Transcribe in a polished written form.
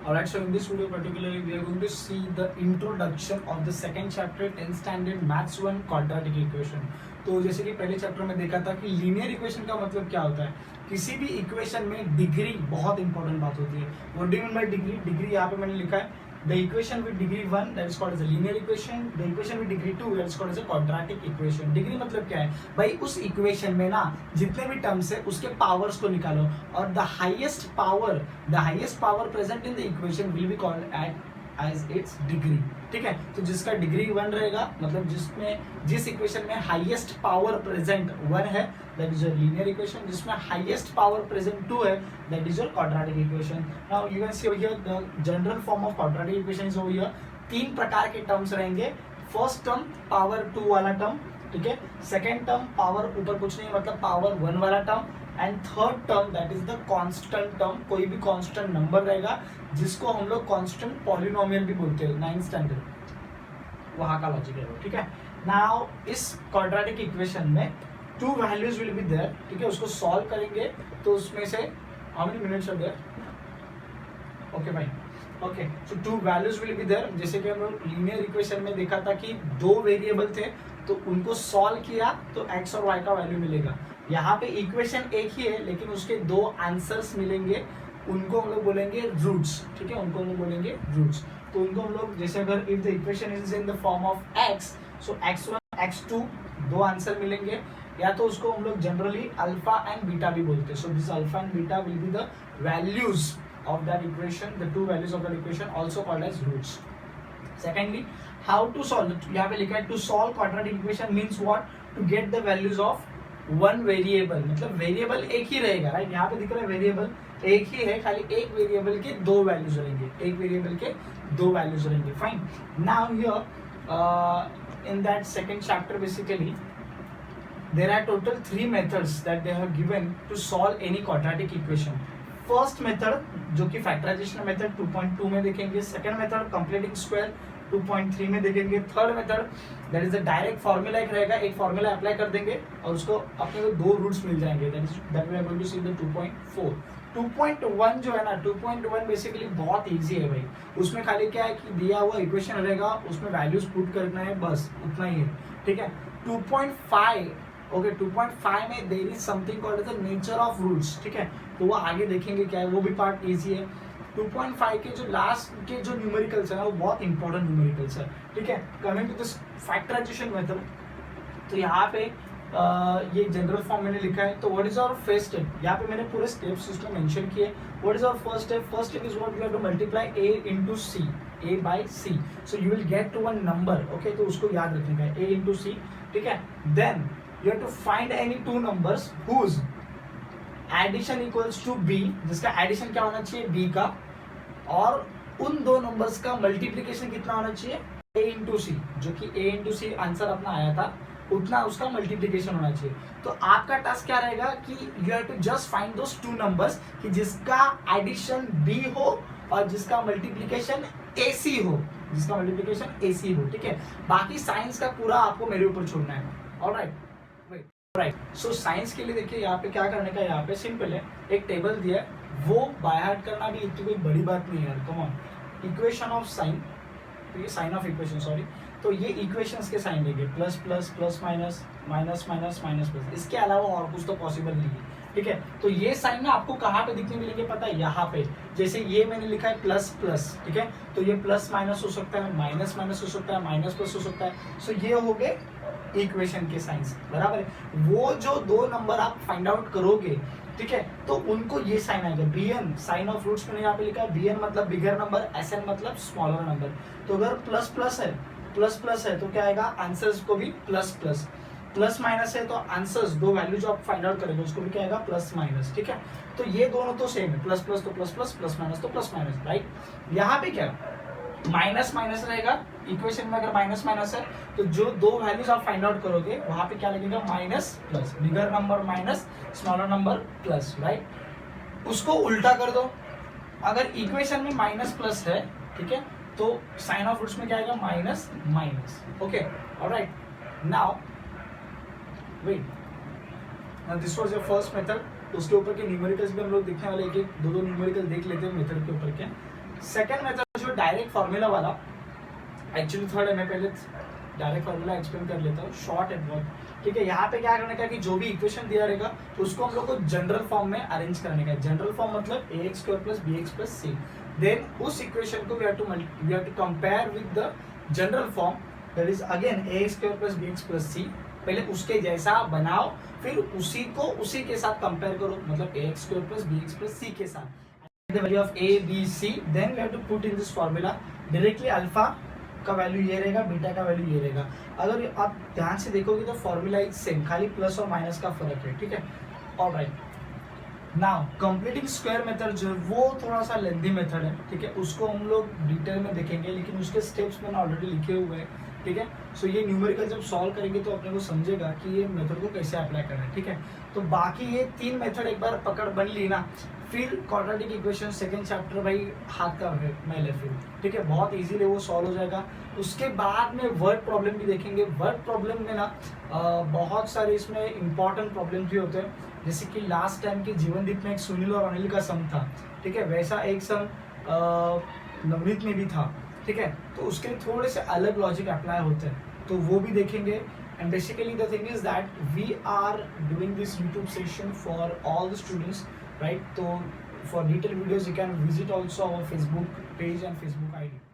Alright, so in this video particularly we are going to see the introduction of the second chapter 10th standard maths 1 quadratic equation. तो जैसे कि पहले chapter में देखा था कि लीनियर इक्वेशन का मतलब क्या होता है, किसी भी इक्वेशन में डिग्री बहुत इंपॉर्टेंट बात होती है. What do you mean by degree? Degree यहाँ पे मैंने लिखा है the equation with degree 1 that is called as a linear equation, the equation with degree 2 that is called as a quadratic equation. Degree मतलब क्या है भाई, उस इक्वेशन में ना जितने भी टर्म्स है उसके पावर्स को निकालो और the highest power present in the equation will be called as its degree. ठीक है, तो जिसका डिग्री 1 रहेगा मतलब जिस इक्वेशन में हाईएस्ट पावर प्रेजेंट 1 है that is your linear equation, जिसमें हाईएस्ट पावर प्रेजेंट 2 है that is your quadratic equation. Now you can see over here the general form of quadratic equation is over here. 3 प्रकार के terms रहेंगे. First term power 2 वाला term, ठीक है. Second term power ऊपर कुछ नहीं मतलब पावर 1 वाला term. And third term that is the constant term, कोई भी कांस्टेंट नंबर रहेगा जिसको हम लोग कांस्टेंट पॉलिनोमियल भी बोलते हैं. 9th स्टैंडर्ड वहां का लॉजिक है वो, ठीक है. नाउ इस क्वाड्रेटिक इक्वेशन में 2 वैल्यूज विल बी देयर, ठीक है. उसको सॉल्व करेंगे तो उसमें से how many minutes are there? Okay भाई, okay. So 2 values will be there. जैसे कि हम लोग लीनियर इक्वेशन में देखा था कि 2 वेरिएबल थे तो उनको सॉल्व किया तो x और y का वैल्यू मिलेगा. यहाँ पे इक्वेशन एक ही है लेकिन उसके 2 आंसर्स मिलेंगे, उनको हम लोग बोलेंगे रूट्स, ठीक है. उनको हम लोग बोलेंगे रूट्स. तो उनको हम लोग जैसे अगर if the equation is in the form of x, so x1 x2 2 answer मिलेंगे. या तो उसको हम लोग जनरली अल्फा एंड बीटा भी बोलते हैं. So this alpha and beta will be the values of that equation, the 2 values of that equation also called as roots. Secondly, how to solve it? यहाँ पे लिखा है to solve quadratic equation means what? To get the values of one variable. मतलब variable एक ही रहेगा, right. यहाँ पे दिख रहा है वेरिएबल एक ही है, खाली एक वेरिएबल के 2 वैल्यूज रहेंगे, एक वेरिएबल के 2 वैल्यूज रहेंगे. Fine. Now here in that second chapter basically there are total 3 methods that they have given to solve any quadratic equation. First method जो कि फैक्टराइजेशन मेथड 2.2 में देखेंगे. सेकंड मेथड कंप्लीटिंग स्क्वायर 2.3 में देखेंगे. Third method that is a direct formula एक रहेगा, एक formula apply कर देंगे और उसको अपने को 2 रूट्स मिल जाएंगे. That we are going to see the 2.4. 2.1 जो है ना, 2.1 बेसिकली बहुत इजी है भाई. उसमें खाली क्या है कि दिया हुआ इक्वेशन रहेगा, उसमें वैल्यूज पुट करना है, बस उतना ही है, ठीक है. 2.5 ओके, 2.5 में there is something called as the nature of roots, ठीक है. तो वो आगे देखेंगे क्या है, वो भी पार्ट इजी है. 2.5 के जो लास्ट के जो न्यूमेरिकल्स है ना वो बहुत इंपॉर्टेंट न्यूमेरिकल्स है, ठीक है. Coming to this factorisation method, तो यहाँ पे ये जनरल फॉर्म मैंने लिखा है. तो what is our first step? यहाँ पे मैंने पूरे स्टेप्स उसमें मेंशन किए. What is our first step? First step is what we have to multiply a into c, a by c. So you will get to one number, okay. तो उसको याद रखने का है a into c, ठीक है. Then you have to find any 2 numbers whose addition equals to b, जिसका addition क्या होना चाहिए b का, और उन 2 नंबर्स का मल्टीप्लिकेशन कितना होना चाहिए a into c, जो कि a into c आंसर अपना आया था उतना उसका मल्टीप्लिकेशन होना चाहिए. तो आपका टास्क क्या रहेगा कि you have to just find those 2 numbers कि जिसका एडिशन b हो और जिसका मल्टीप्लिकेशन ac हो, जिसका मल्टीप्लिकेशन ac हो, ठीक है. बाकी साइंस का पूरा आपको मेरे ऊपर छोड़ना है. Alright, right. सो साइंस के लिए देखिए यहाँ पे क्या करने का, यहाँ पे सिंपल है, एक टेबल दिया है, वो बाय हार्ट करना भी इतनी कोई बड़ी बात नहीं है यार. Come on. Equation of sine, तो ये साइन ऑफ इक्वेशन, सॉरी. तो ये इक्वेशंस के साइन देंगे, plus plus plus minus minus minus minus plus. इसके अलावा और कुछ तो पॉसिबल नहीं है, ठीक है. तो ये साइन ना आपको कहाँ पे दिखने मिलेंगे पता है? यहाँ पे. जैसे ये मैंने लिखा है प्लस प्लस, ठीक है. तो ये प्लस माइनस हो सकता है, माइनस माइनस हो सकता है, माइनस प्लस हो सकता है. सो ये हो गए इक्वेशन के साइंस, बराबर है. वो जो 2 नंबर आप फाइंड आउट करोगे, ठीक है, तो उनको ये साइन आएगा bn, साइन ऑफ रूट्स मैंने यहाँ पे लिखा है. bn मतलब बिगर नंबर, sn मतलब स्मॉलर नंबर. तो अगर प्लस प्लस है तो क्या आएगा? आंसर्स को भी प्लस प्लस. प्लस माइनस है तो आंसर्स 2 वैल्यू जो आप फाइंड आउट करेंगे उसको भी क्या आएगा? प्लस माइनस, ठीक है. तो ये दोनों तो सेम है, प्लस प्लस तो प्लस प्लस, प्लस माइनस तो प्लस माइनस, राइट. यहाँ पे क्या माइनस माइनस रहेगा. इक्वेशन में अगर माइनस माइनस है तो जो 2 वैल्यूज आप फाइंड आउट करोगे वहां पे क्या लगेगा? Minus plus, bigger number minus, smaller number plus, right. उसको उल्टा कर दो. अगर इक्वेशन में माइनस प्लस है, ठीक है, तो साइन ऑफ रूट्स में क्या आएगा? Minus minus, okay. Alright. Now wait, this was your first method. उसके ऊपर के न्यूमेरिकल्स भी हम लोग देखने वाले, एक 2 न्यूमेरिकल देख लेते हैं मेथड के ऊपर के. सेकेंड मेथड जो डायरेक्ट फॉर्मूला वाला, एक्चुअली थर्ड है, मैं पहले डायरेक्ट फॉर्मूला एक्सप्लेन कर लेता हूँ, शॉर्ट है बहुत, ठीक है। यहाँ पे क्या करने का कि जो भी इक्वेशन दिया रहेगा उसको हम लोग को जनरल फॉर्म में अरेंज करने का है। जनरल फॉर्म मतलब ax square plus bx plus c, then उस इक्वेशन को we have to compare with the general form, that is again ax square plus bx plus c। पहले उसके जैसा बनाओ, फिर उसी को उसी के साथ कंपेयर करो, मतलब ax square plus bx plus c के साथ the value of a b c, then we have to put in this formula directly। Alpha का वैल्यू ये रहेगा, बीटा का वैल्यू ये रहेगा। अगर आप ध्यान से देखोगे तो फॉर्मूला इज सेम, खाली प्लस और माइनस का फर्क है, ठीक है। Alright, now completing square method जो है वो थोड़ा सा लेंथी मेथड है, ठीक है। उसको हम लोग डिटेल में देखेंगे, लेकिन उसके स्टेप्स मैंने ऑलरेडी लिखे हुए हैं, ठीक है। सो ये न्यूमेरिकल जब सॉल्व करेंगे तो अपने को समझेगा कि ये मेथड को कैसे अप्लाई करना है, ठीक है। तो बाकी ये 3 मेथड एक बार पकड़ बन ली ना, फिर क्वाड्रेटिक इक्वेशन सेकंड चैप्टर भाई हाथ का मैल है फिर, ठीक है। बहुत इजीली वो सॉल्व हो जाएगा। उसके बाद में वर्ड प्रॉब्लम भी देखेंगे। वर्ड प्रॉब्लम में ना बहुत सारे इसमें इंपॉर्टेंट प्रॉब्लम भी होते हैं, जैसे कि लास्ट टाइम के जीवनदीप में एक सुनील और अनिल का सम था, ठीक है। वैसा एक सम नवनीत में भी था, ठीक है। तो उसके लिए थोड़े से अलग लॉजिक अप्लाई होते हैं, तो वो भी देखेंगे। And basically the thing is that we are doing this YouTube session for all the students, right. तो for detail videos you can visit also our Facebook page and Facebook ID।